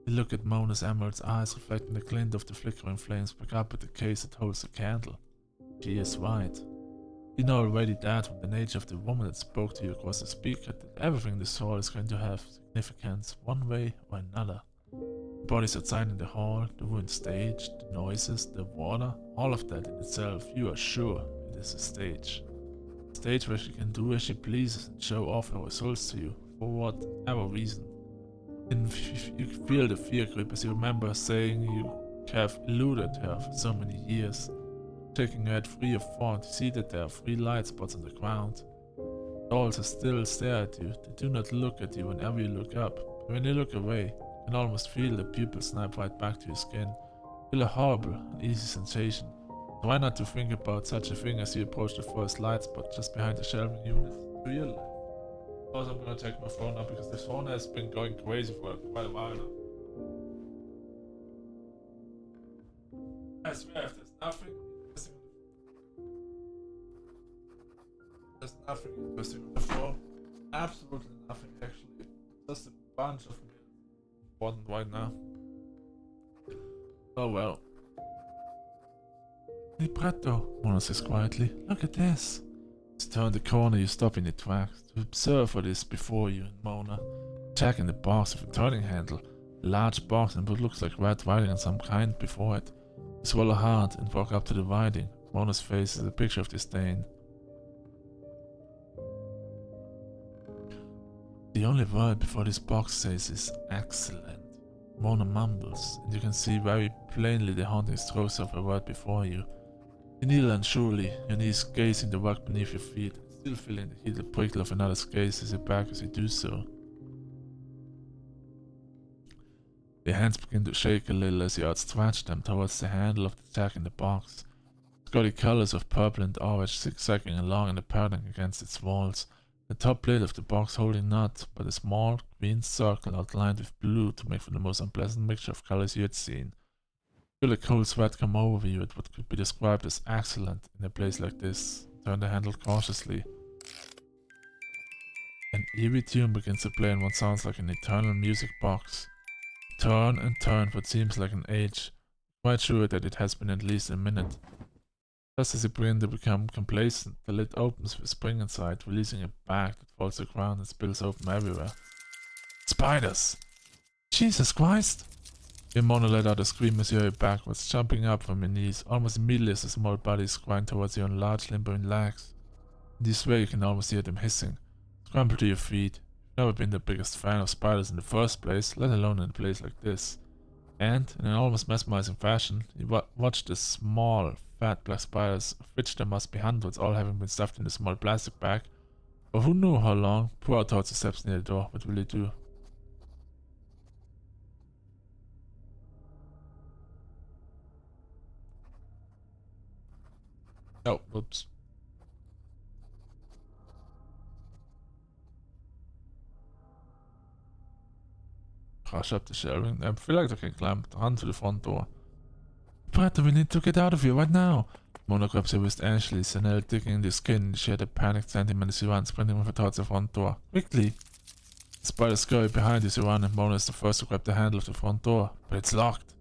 You look at Mona's emerald eyes reflecting the glint of the flickering flames back up at the case that holds the candle. She is right. You know already that from the nature of the woman that spoke to you across the speaker that everything in this hall is going to have significance one way or another. The bodies outside in the hall, the ruined stage, the noises, the water, all of that in itself, you are sure it is a stage. A stage where she can do as she pleases and show off her results to you, for whatever reason. And you feel the fear creep as you remember saying you have eluded her for so many years. Checking your head free of thought, you see that there are 3 light spots on the ground. The dolls still stare at you, they do not look at you whenever you look up. But when you look away, you can almost feel the pupils snap right back to your skin. Feel a horrible, uneasy sensation. Try not to think about such a thing as you approach the first light spot just behind the shelving unit to your left. Also, I'm gonna check my phone now because this phone has been going crazy for quite a while now. I swear, if there's nothing interesting on the phone, absolutely nothing actually. Just a bunch of important right now. Oh well. Libretto, Mona says quietly. Look at this. To turn the corner, you stop in your tracks to observe what is before you and Mona. Checking the box with a turning handle. A large box and what looks like red writing of some kind before it. You swallow hard and walk up to the writing. Mona's face is a picture of disdain. The only word before this box says is excellent. Mona mumbles, and you can see very plainly the haunting strokes of a word before you. You kneel unsurely, your knees gazing the rug beneath your feet, still feeling the heated prickle of another's gaze as you back as you do so. Your hands begin to shake a little as you outstretch them towards the handle of the jack in the box. Scotty colors of purple and orange zigzagging along in the pattern against its walls. The top lid of the box holding not but a small green circle outlined with blue to make for the most unpleasant mixture of colors you had seen. Feel a cold sweat come over you at what could be described as excellent in a place like this. Turn the handle cautiously. An eerie tune begins to play in what sounds like an eternal music box. Turn and turn for what seems like an age. Quite sure that it has been at least a minute. Just as you begin to become complacent, the lid opens with a spring inside, releasing a bag that falls to the ground and spills open everywhere. Spiders! Jesus Christ! Mona let out a scream as you hurry backwards, jumping up from your knees, almost immediately as the small bodies grind towards you on large limbering legs. In this way you can almost hear them hissing. Scramble to your feet. You've never been the biggest fan of spiders in the first place, let alone in a place like this. And, in an almost mesmerizing fashion, you watch the small, fat black spiders, of which there must be hundreds, all having been stuffed in a small plastic bag, or who knew how long, pour out towards the steps near the door. What will you do? Oh, oops. Crash up the shelving. I feel like I can climb onto the front door. Brett, we need to get out of here right now. Mona grabs her wrist anxiously, Sanel digging in the skin. She had a panicked sentiment as she runs, sprinting with her towards the front door. Quickly! The spiders scurry behind you as you run, and Mona is the first to grab the handle of the front door. But it's locked.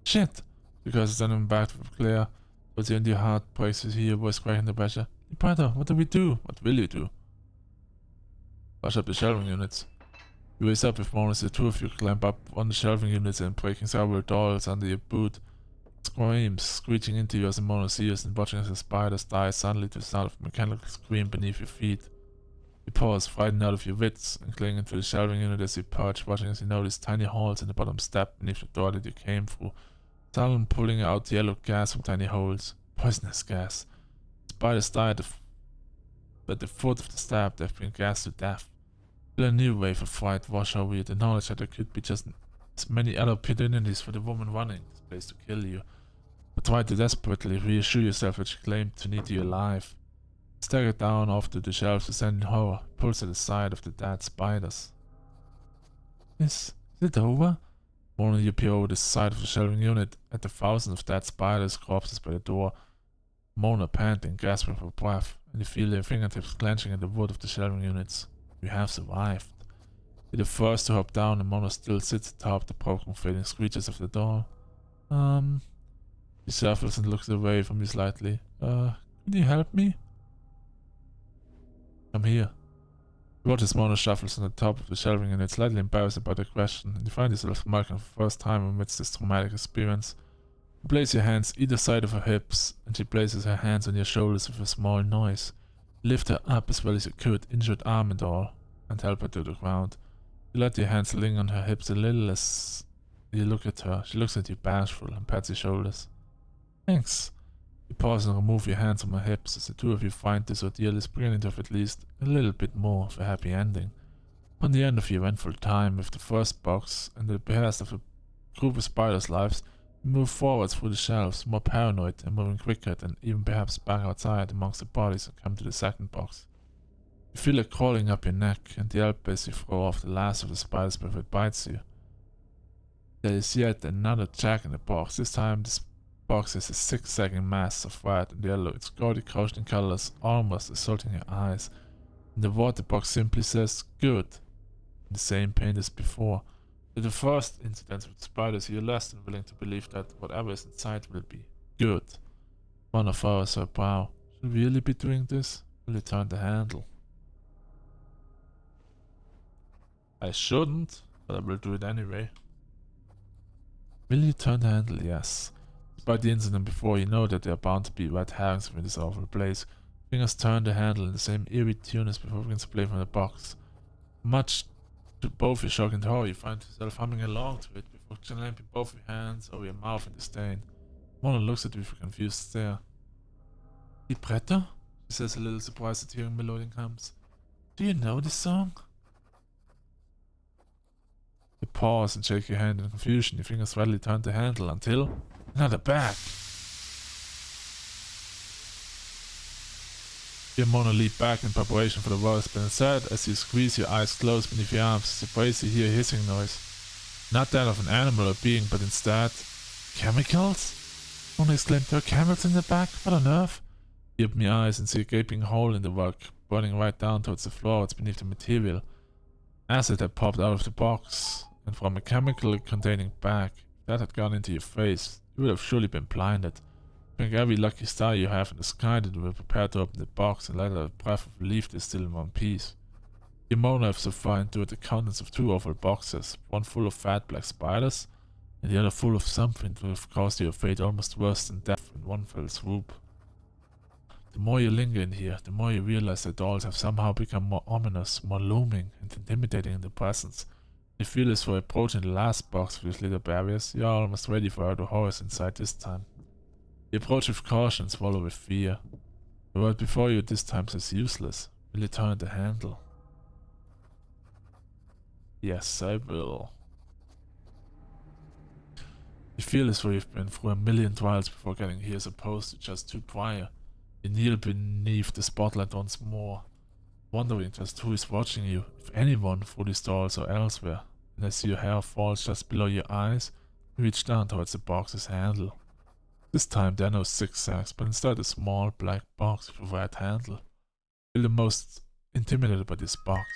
Shit! Because it's then back with Claire. But in your heart breaks as you hear your voice cracking the pressure. Brother, what do we do? What will you do? Rush up the shelving units. You race up with Mona as the two of you climb up on the shelving units and breaking several dolls under your boot. Screams screeching into you as Mona's ears and watching as the spiders die suddenly to the sound of a mechanical scream beneath your feet. You pause, frightened out of your wits, and clinging to the shelving unit as you perch, watching as you notice tiny holes in the bottom step beneath the door that you came through. Suddenly pulling out yellow gas from tiny holes. Poisonous gas. Spiders died at the foot of the step. They've been gassed to death. Feel a new wave of fright wash over you, the knowledge that there could be just as many other opportunities for the woman running this place to kill you. But try to desperately reassure yourself that she claimed to need you alive. Stagger down off to the shelves, descending horror, pulls at the side of the dead spiders. Is it over? Mona, you peer over the side of the shelving unit at the thousands of dead spiders' corpses by the door. Mona panting, gasping for breath, and you feel your fingertips clenching at the wood of the shelving units. You have survived. You're the first to hop down, and Mona still sits atop the broken fading screeches of the door. He shuffles and looks away from you slightly. Can you help me? Come here. You watch as Mona shuffles on the top of the shelving and it's slightly embarrassed about the question, and you find yourself smirking for the first time amidst this traumatic experience. You place your hands either side of her hips, and she places her hands on your shoulders with a small noise. You lift her up as well as you could, injured arm and all, and help her to the ground. You let your hands linger on her hips a little as you look at her. She looks at you bashful and pats your shoulders. Thanks. You pause and remove your hands from her hips as the two of you find this ordeal is beginning to have at least a little bit more of a happy ending. Upon the end of your eventful time with the first box and the behest of a group of spiders' lives, you move forwards through the shelves, more paranoid and moving quicker than even perhaps back outside amongst the bodies and come to the second box. You feel it crawling up your neck and yelp as you throw off the last of the spiders before it bites you. There is yet another jack in the box. This time this box is a 6-second mass of red and yellow, its gaudy cautioning colors almost assaulting your eyes. And the word the box simply says, "Good," in the same paint as before. To the first incidents with spiders, you're less than willing to believe that whatever is inside will be good. One of ours her brow. Should we really be doing this? Will you turn the handle? I shouldn't, but I will do it anyway. Will you turn the handle? Yes. Despite the incident before, you know that there are bound to be red herrings in this awful place. Fingers turn the handle in the same eerie tune as before begins to play from the box. Much to both your shock and horror, you find yourself humming along to it before clamping both your hands over your mouth in disdain. Mona looks at you with a confused stare. Libretto? She says, a little surprised at hearing melodic hums. Do you know this song? You pause and shake your hand in confusion. Your fingers readily turn the handle until another bag. You and Mona leap back in preparation for the worst, but instead, as you squeeze your eyes closed beneath your arms, surprised you hear a hissing noise. Not that of an animal or being, but instead, chemicals? Mona exclaimed, "There are chemicals in the bag? What on earth?" You open your eyes and see a gaping hole in the rug, burning right down towards the floor. It's beneath the material. Acid had popped out of the box, and from a chemical containing bag, if that had gone into your face, you would have surely been blinded. Think every lucky star you have in the sky that you were prepared to open the box and let out a breath of relief is still in one piece. You and Mona have so far endured the contents of two awful boxes, one full of fat black spiders, and the other full of something that would have caused you a fate almost worse than death in one fell swoop. The more you linger in here, the more you realize that dolls have somehow become more ominous, more looming, and intimidating in their presence. You feel as though approaching the last box with its little barriers, you are almost ready for the horrors inside this time. You approach with caution, swallow with fear. The word before you this time says useless. Will you turn the handle? Yes, I will. You feel as though you've been through a million trials before getting here as opposed to just two prior. You kneel beneath the spotlight once more, wondering just who is watching you, if anyone, through these doors or elsewhere. And as your hair falls just below your eyes, you reach down towards the box's handle. This time there are no zigzags, but instead a small black box with a red handle. You feel the most intimidated by this box.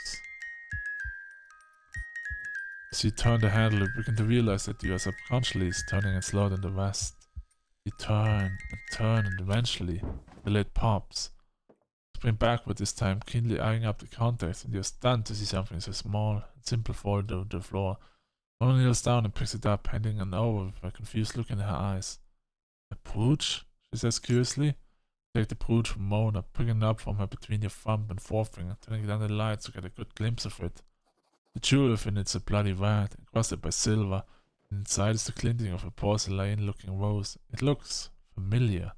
As you turn the handle, you begin to realize that you are subconsciously turning it slower than the rest. You turn and turn, and eventually the lid pops. Spring backward this time, keenly eyeing up the contacts, and you're stunned to see something so small and simple fall to the floor. Mona kneels down and picks it up, handing it over with a confused look in her eyes. "A brooch?" she says curiously. Take the brooch from Mona, picking it up from her between your thumb and forefinger, turning it under the lights to get a good glimpse of it. The jewel within it's a bloody red, encrusted by silver, and inside is the glinting of a porcelain-looking rose. It looks familiar.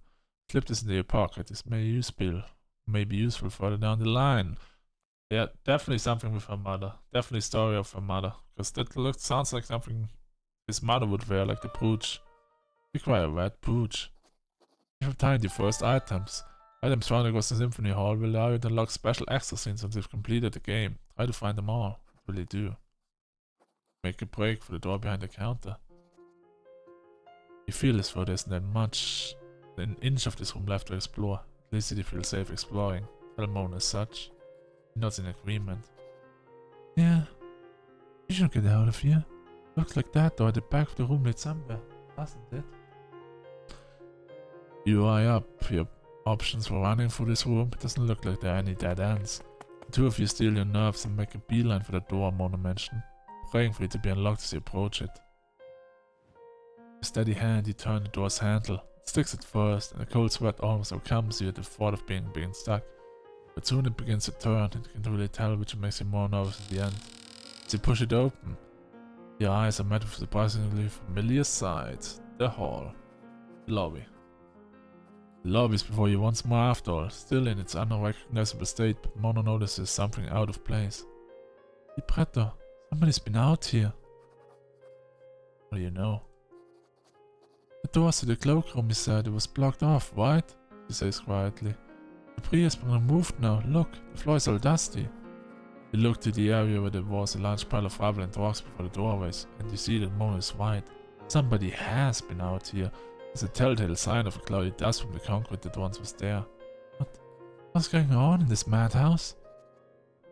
Slip this into your pocket. This may be useful further down the line. Yeah, definitely something with her mother. Definitely story of her mother, because that sounds like something his mother would wear, like the brooch. Require a red brooch. You have timed your first items. Items found across the Symphony Hall will allow you to unlock special extra scenes once you've completed the game. Try to find them all. What will you do? Make a break for the door behind the counter. You feel as though there's not much, an inch of this room left to explore. At least you feel safe exploring. Tell Mona as such. He nods in agreement. Yeah, You should get out of here. Looks like that door at the back of the room leads somewhere, doesn't it? You eye up your options for running through this room. It doesn't look like there are any dead ends. The two of you steal your nerves and make a beeline for the door Mona mentioned, praying for it to be unlocked as you approach it. With a steady hand, you turn the door's handle. It sticks at first, and a cold sweat almost overcomes you at the thought of being stuck. But soon it begins to turn, and you can really tell which makes you more nervous in the end. As you push it open, your eyes are met with a surprisingly familiar sight. The hall. The lobby. The lobby is before you once more after all, still in its unrecognizable state, but Mona notices something out of place. Libretto, somebody's been out here. What do you know? The doors to the cloakroom, he said. It was blocked off, right? She says quietly. The debris has been removed now. Look, the floor is all dusty. You look to the area where there was a large pile of rubble and rocks before the doorways, and you see that Mona is right. Somebody has been out here. There's a telltale sign of a cloudy dust from the concrete that once was there. What's going on in this madhouse?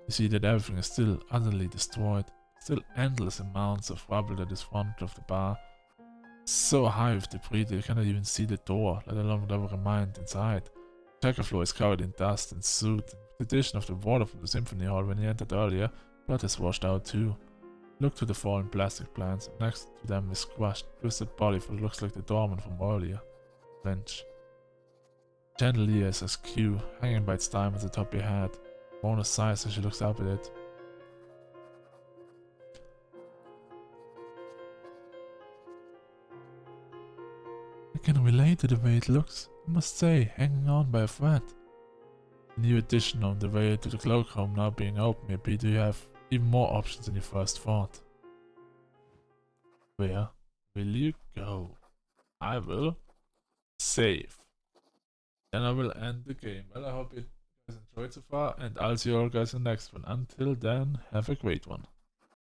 You see that everything is still utterly destroyed. Still endless amounts of rubble at the front of the bar. So high with debris that you cannot even see the door, let alone whatever remained inside. The checker floor is covered in dust and soot, and with the addition of the water from the symphony hall when you entered earlier, blood has washed out too. Look to the fallen plastic plants, and next to them is squashed, twisted body for what looks like the doorman from earlier. Lynch. Chandelier is askew, hanging by its diamond at the top of your head. Mona sighs as she looks up at it. I can relate to the way it looks, I must say, hanging on by a thread. A new addition on the way to the cloakroom now being open, maybe do you have even more options than you first thought. Where will you go? I will save. Then I will end the game. Well, I hope you guys enjoyed so far, and I'll see you all guys in the next one. Until then, have a great one.